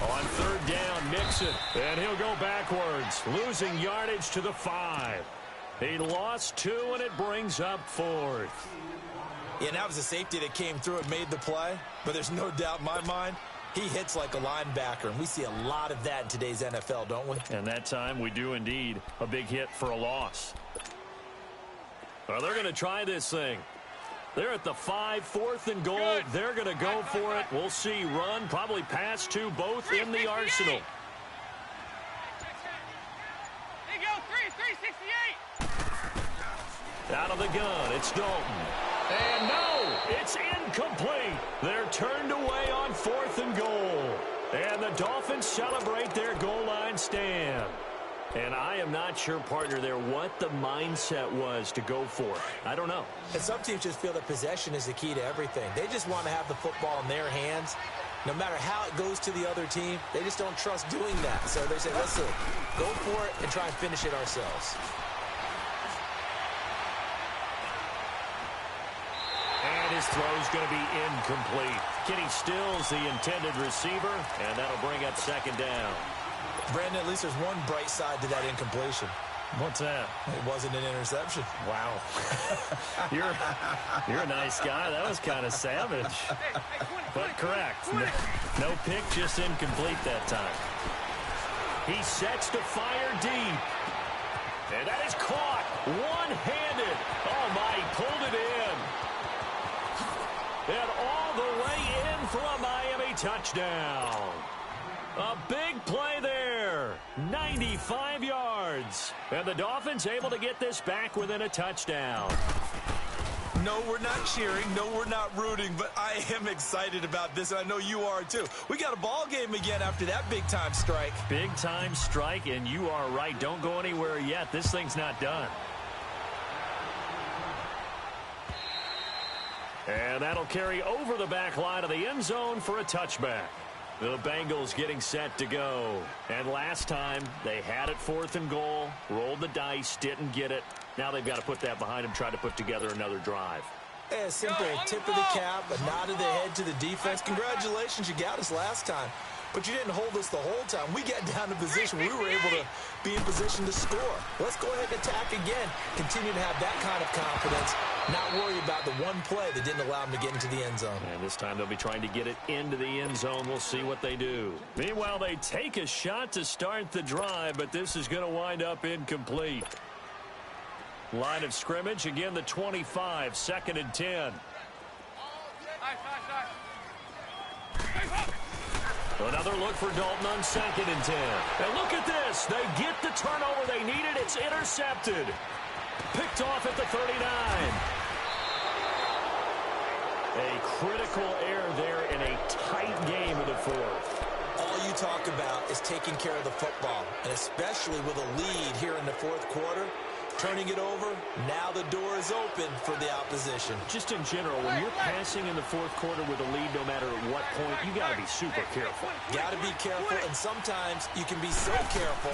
On 3rd down, Mixon, and he'll go backwards, losing yardage to the 5. He lost 2, and it brings up 4th. Yeah, and that was a safety that came through and made the play, but there's no doubt in my mind, he hits like a linebacker, and we see a lot of that in today's NFL, don't we? And that time we do indeed. A big hit for a loss. Well, they're going to try this thing. They're at the 5, 4th and goal. Good. They're going to go for it. We'll see. Run, probably pass to both in the arsenal. There you go, 368. Out of the gun, it's Dalton. And no, it's incomplete. They're turned away on 4th and goal. And the Dolphins celebrate their goal line stand. And I am not sure, partner, there what the mindset was to go for it. I don't know. And some teams just feel that possession is the key to everything. They just want to have the football in their hands. No matter how it goes to the other team, they just don't trust doing that. So they say, listen, go for it and try and finish it ourselves. And his throw is going to be incomplete. Kenny Stills, the intended receiver, and that'll bring up second down. Brandon, at least there's one bright side to that incompletion. What's that? It wasn't an interception. Wow. You're a nice guy. That was kind of savage. But correct. No pick, just incomplete that time. He sets to fire deep. And that is caught. One-handed. Oh, my, he pulled it in. And all the way in for a Miami touchdown. A big play there. 95 yards. And the Dolphins able to get this back within a touchdown. No, we're not cheering. No, we're not rooting. But I am excited about this, and I know you are too. We got a ball game again after that big-time strike. Big-time strike, and you are right. Don't go anywhere yet. This thing's not done. And that'll carry over the back line of the end zone for a touchback. The Bengals getting set to go. And last time, they had it 4th and goal, rolled the dice, didn't get it. Now they've got to put that behind them, try to put together another drive. Yeah, simply a tip of the cap, a nod of the head to the defense. Congratulations, you got us last time. But you didn't hold us the whole time. We got down to position. We were able to be in position to score. Let's go ahead and attack again. Continue to have that kind of confidence. Not worry about the one play that didn't allow them to get into the end zone. And this time they'll be trying to get it into the end zone. We'll see what they do. Meanwhile, they take a shot to start the drive, but this is going to wind up incomplete. Line of scrimmage, again the 25, 2nd and 10. Another look for Dalton on 2nd and 10. And look at this. They get the turnover they needed. It's intercepted. Picked off at the 39. A critical error there in a tight game of the 4th. All you talk about is taking care of the football, and especially with a lead here in the 4th quarter. Turning it over, now the door is open for the opposition. Just in general, when you're passing in the 4th quarter with a lead, no matter at what point, you got to be super careful. Got to be careful, and sometimes you can be so careful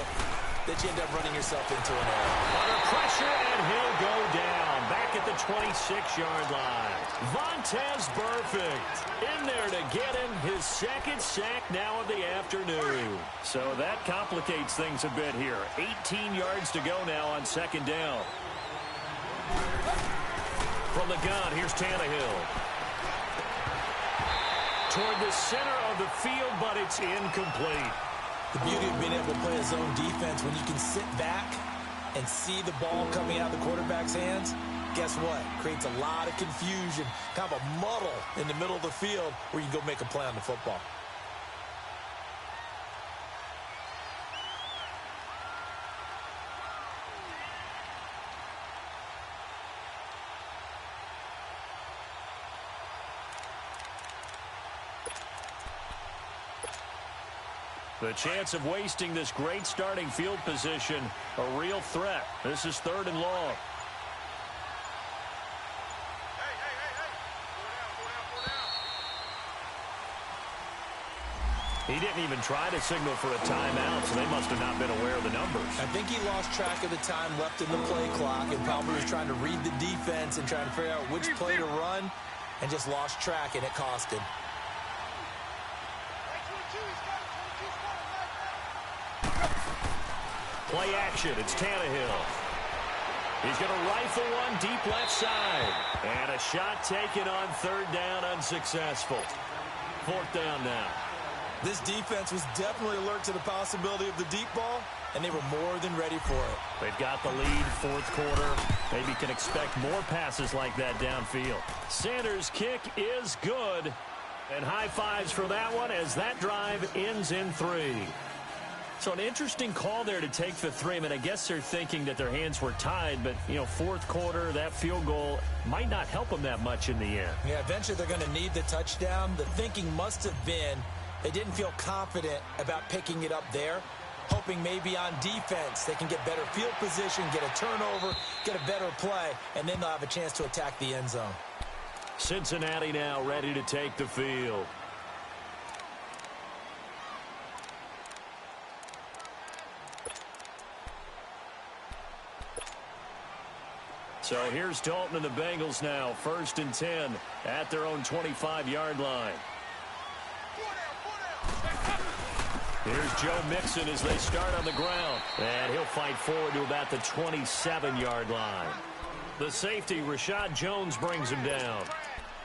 that you end up running yourself into an error. Under pressure, and he'll go down. Back at the 26-yard line. Vontaze Burfict in there to get him his 2nd sack now of the afternoon. So that complicates things a bit here. 18 yards to go now on 2nd down. From the gun, here's Tannehill. Toward the center of the field, but it's incomplete. The beauty of being able to play a zone defense when you can sit back and see the ball coming out of the quarterback's hands, guess what? Creates a lot of confusion, kind of a muddle in the middle of the field where you can go make a play on the football. The chance of wasting this great starting field position, a real threat. This is 3rd and long. He didn't even try to signal for a timeout, so they must have not been aware of the numbers. I think he lost track of the time left in the play clock and probably was trying to read the defense and trying to figure out which play to run and just lost track, and it cost him. Play action. It's Tannehill. He's going to rifle one deep left side. And a shot taken on 3rd down, unsuccessful. 4th down now. This defense was definitely alert to the possibility of the deep ball, and they were more than ready for it. They've got the lead, 4th quarter. Maybe can expect more passes like that downfield. Sanders' kick is good. And high fives for that one as that drive ends in 3. So an interesting call there to take the 3. I mean, I guess they're thinking that their hands were tied, but, you know, 4th quarter, that field goal might not help them that much in the end. Yeah, eventually they're going to need the touchdown. The thinking must have been They didn't feel confident about picking it up there, hoping maybe on defense they can get better field position, get a turnover, get a better play, and then they'll have a chance to attack the end zone. Cincinnati now ready to take the field. So here's Dalton and the Bengals now, 1st and 10 at their own 25-yard line. Here's Joe Mixon as they start on the ground. And he'll fight forward to about the 27-yard line. The safety, Rashad Jones, brings him down.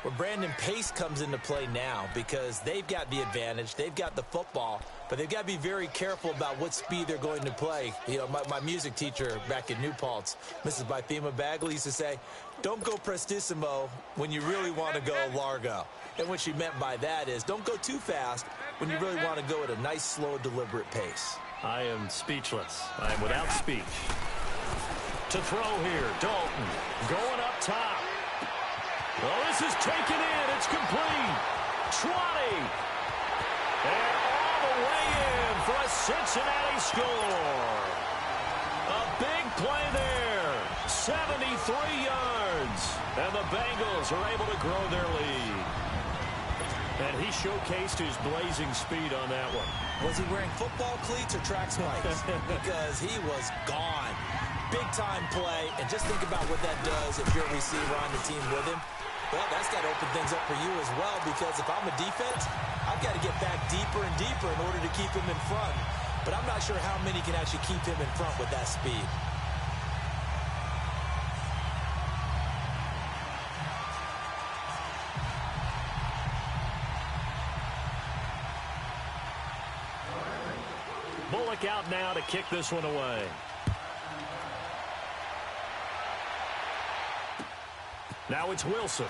Well, Brandon, pace comes into play now because they've got the advantage. They've got the football, but they've got to be very careful about what speed they're going to play. You know, my music teacher back in New Paltz, Mrs. Bythema Bagley, used to say, don't go prestissimo when you really want to go largo. And what she meant by that is don't go too fast when you really want to go at a nice, slow, deliberate pace. I am speechless. I am without speech. To throw here, Dalton going up top. Well, this is taken in. It's complete. 20. And all the way in for a Cincinnati score. A big play there. 73 yards. And the Bengals are able to grow their lead. And he showcased his blazing speed on that one. Was he wearing football cleats or track spikes? Because he was gone. Big-time play. And just think about what that does if you're a receiver on the team with him. Well, that's got to open things up for you as well, because if I'm a defense, I've got to get back deeper and deeper in order to keep him in front. But I'm not sure how many can actually keep him in front with that speed. Bullock out now to kick this one away. Now it's Wilson.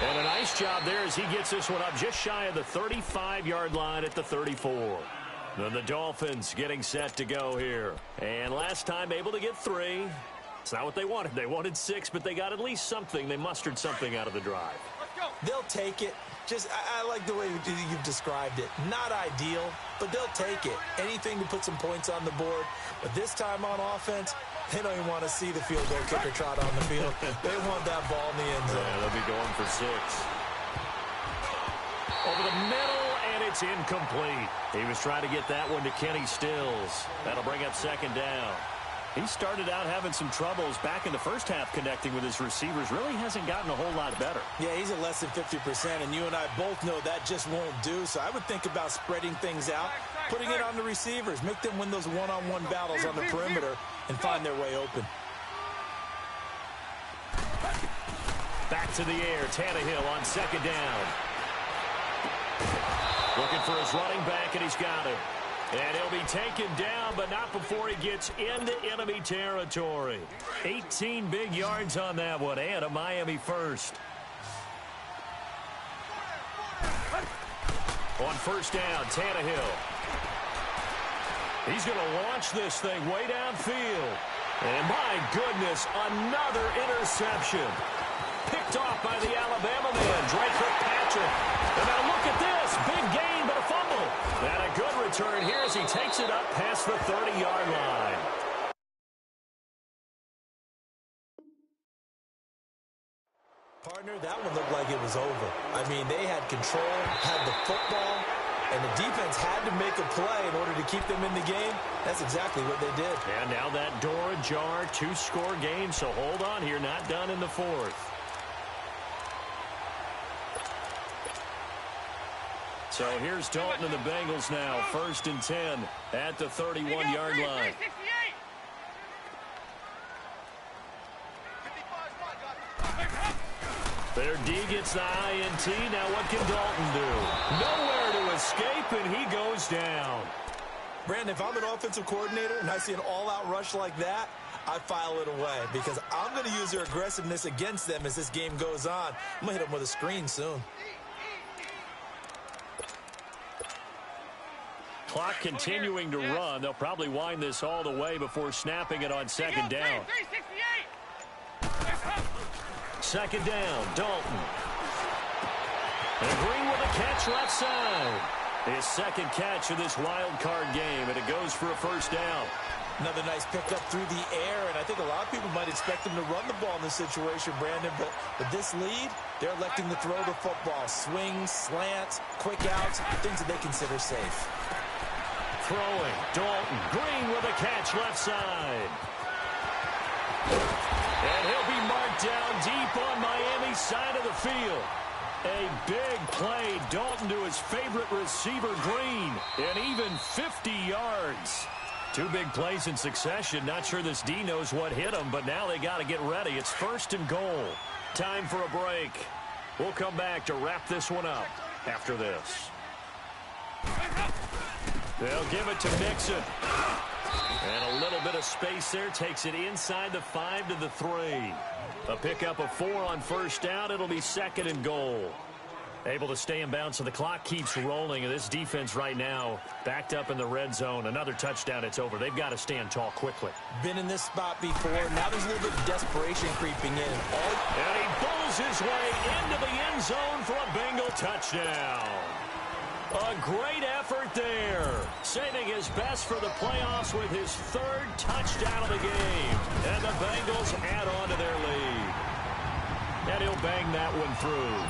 And a nice job there as he gets this one up just shy of the 35-yard line at the 34. Then the Dolphins getting set to go here. And last time able to get 3. It's not what they wanted. They wanted 6, but they got at least something. They mustered something out of the drive. They'll take it. Just, I like the way you've described it. Not ideal, but they'll take it. Anything to put some points on the board. But this time on offense, they don't even want to see the field goal kicker trot on the field. They want that ball in the end zone. Yeah, they'll be going for 6. Over the middle, and it's incomplete. He was trying to get that one to Kenny Stills. That'll bring up 2nd down. He started out having some troubles back in the first half connecting with his receivers. Really hasn't gotten a whole lot better. Yeah, he's at less than 50%, and you and I both know that just won't do. So I would think about spreading things out, putting it on the receivers, make them win those one-on-one battles on the perimeter and find their way open. Back to the air, Tannehill on 2nd down. Looking for his running back, and he's got it. And he'll be taken down, but not before he gets into enemy territory. 18 big yards on that one, and a Miami first. On 1st down, Tannehill. He's going to launch this thing way downfield. And my goodness, another interception. Picked off by the Alabama man, Drake Kirkpatrick. And now look at this. Big gain, but a fumble. And a good return here as he takes it up past the 30-yard line. Partner, that one looked like it was over. I mean, they had control, had the football, and the defense had to make a play in order to keep them in the game. That's exactly what they did. And now that door ajar, 2-score game, so hold on here, not done in the 4th. So here's Dalton and the Bengals now, 1st and 10 at the 31-yard line. Their D gets the INT. Now what can Dalton do? Nowhere to escape, and he goes down. Brandon, if I'm an offensive coordinator and I see an all-out rush like that, I file it away because I'm going to use their aggressiveness against them as this game goes on. I'm going to hit them with a screen soon. Clock continuing to run. They'll probably wind this all the way before snapping it on 2nd down. 2nd down, Dalton. And Green with a catch left side. His second catch of this wild card game, and it goes for a first down. Another nice pickup through the air, and I think a lot of people might expect him to run the ball in this situation, Brandon, but with this lead, they're electing to throw the football. Swings, slants, quick outs, things that they consider safe. Throwing, Dalton. Green with a catch left side. And he'll be marked down deep on Miami's side of the field. A big play, Dalton to his favorite receiver, Green, and even 50 yards. Two big plays in succession. Not sure this D knows what hit him, but now they got to get ready. It's 1st and goal. Time for a break. We'll come back to wrap this one up after this. They'll give it to Mixon. And a little bit of space there. Takes it inside the 5 to the 3. A pickup of 4 on first down. It'll be 2nd and goal. Able to stay in bounds, so the clock keeps rolling. And this defense right now backed up in the red zone. Another touchdown, it's over. They've got to stand tall quickly. Been in this spot before. Now there's a little bit of desperation creeping in. And he pulls his way into the end zone for a Bengal touchdown. A great effort there. Saving his best for the playoffs with his 3rd touchdown of the game. And the Bengals add on to their lead. And he'll bang that one through.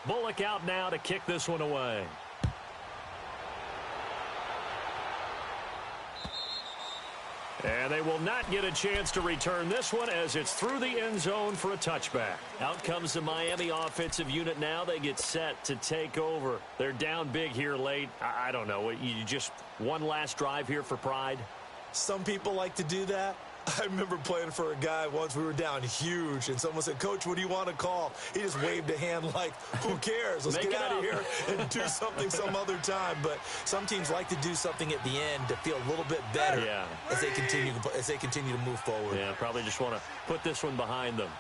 Bullock out now to kick this one away. And they will not get a chance to return this one as it's through the end zone for a touchback. Out comes the Miami offensive unit now. They get set to take over. They're down big here late. I don't know. You just one last drive here for pride? Some people like to do that. I remember playing for a guy once. We were down huge, and someone said, "Coach, what do you want to call?" He just waved a hand like, who cares? Let's get out of here and do something some other time. But some teams like to do something at the end to feel a little bit better as they continue to move forward. Yeah, probably just want to put this one behind them.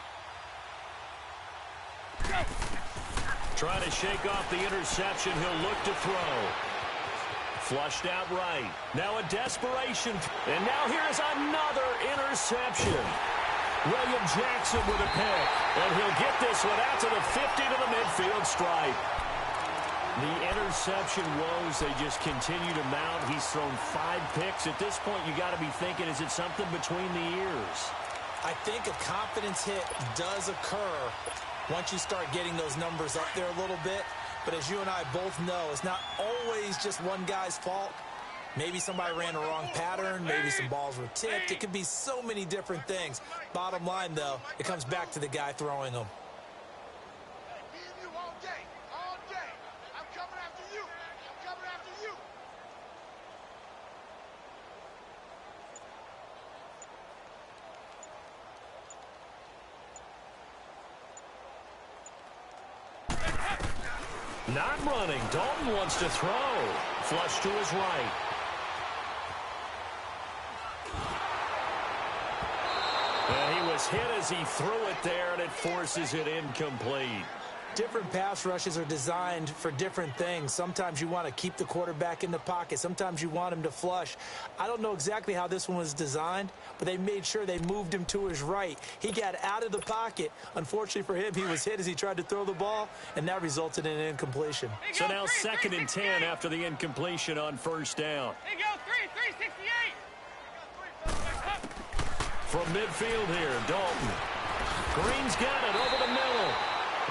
Trying to shake off the interception. He'll look to throw. Flushed out right. Now a desperation. And now here's another interception. William Jackson with a pick. And he'll get this one out to the 50 to the midfield stripe. The interception woes, they just continue to mount. He's thrown 5 picks. At this point, you got to be thinking, is it something between the ears? I think a confidence hit does occur once you start getting those numbers up there a little bit. But as you and I both know, it's not always just one guy's fault. Maybe somebody ran a wrong pattern. Maybe some balls were tipped. It could be so many different things. Bottom line, though, it comes back to the guy throwing them. Not running. Dalton wants to throw. Flush to his right. And he was hit as he threw it there, and it forces it incomplete. Different pass rushes are designed for different things. Sometimes you want to keep the quarterback in the pocket. Sometimes you want him to flush. I don't know exactly how this one was designed, but they made sure they moved him to his right. He got out of the pocket. Unfortunately for him, he was hit as he tried to throw the ball, and that resulted in an incompletion. So now 2nd and 10 after the incompletion on first down. They go 368. From midfield here, Dalton. Green's got it over the middle.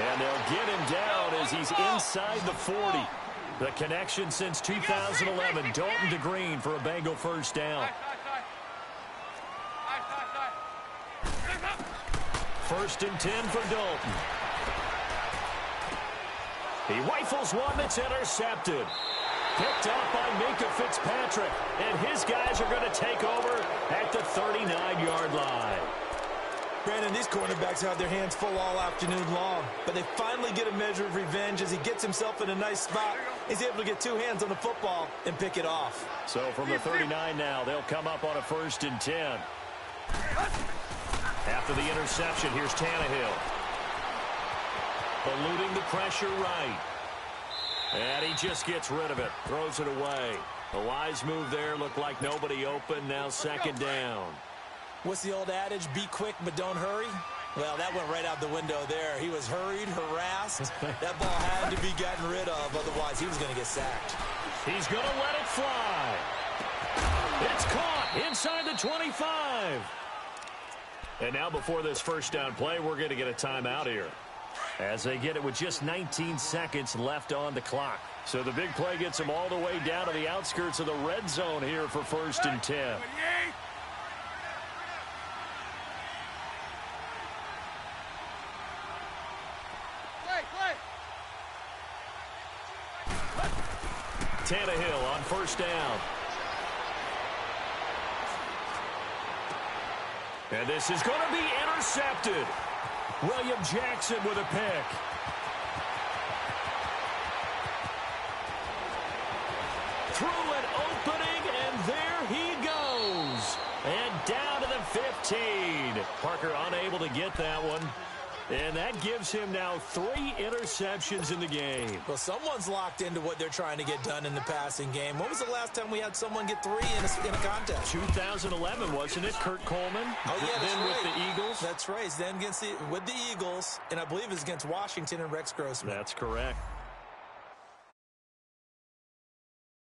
And they'll get him down as he's inside the 40. The connection since 2011. Dalton to Green for a Bengal first down. 1st and 10 for Dalton. He rifles one that's intercepted. Picked up by Minka Fitzpatrick. And his guys are going to take over at the 39-yard line. Brandon, these cornerbacks have their hands full all afternoon long, but they finally get a measure of revenge as he gets himself in a nice spot. He's able to get two hands on the football and pick it off. So from the 39 now, they'll come up on a 1st and 10. After the interception, here's Tannehill. Eluding the pressure right. And he just gets rid of it. Throws it away. A wise move there. Looked like nobody open. Now 2nd down. What's the old adage? Be quick, but don't hurry. Well, that went right out the window there. He was hurried, harassed. That ball had to be gotten rid of. Otherwise, he was going to get sacked. He's going to let it fly. It's caught inside the 25. And now before this 1st down play, we're going to get a timeout here, as they get it with just 19 seconds left on the clock. So the big play gets them all the way down to the outskirts of the red zone here for 1st and 10. Tannehill on 1st down. And this is going to be intercepted. William Jackson with a pick. Through an opening, and there he goes. And down to the 15. Parker unable to get that one. And that gives him now 3 interceptions in the game. Well, someone's locked into what they're trying to get done in the passing game. When was the last time we had someone get 3 in a contest? 2011, wasn't it? Kurt Coleman. Oh, yeah, that's then right. with the Eagles. That's right. Then with the Eagles, and I believe it's against Washington and Rex Grossman. That's correct.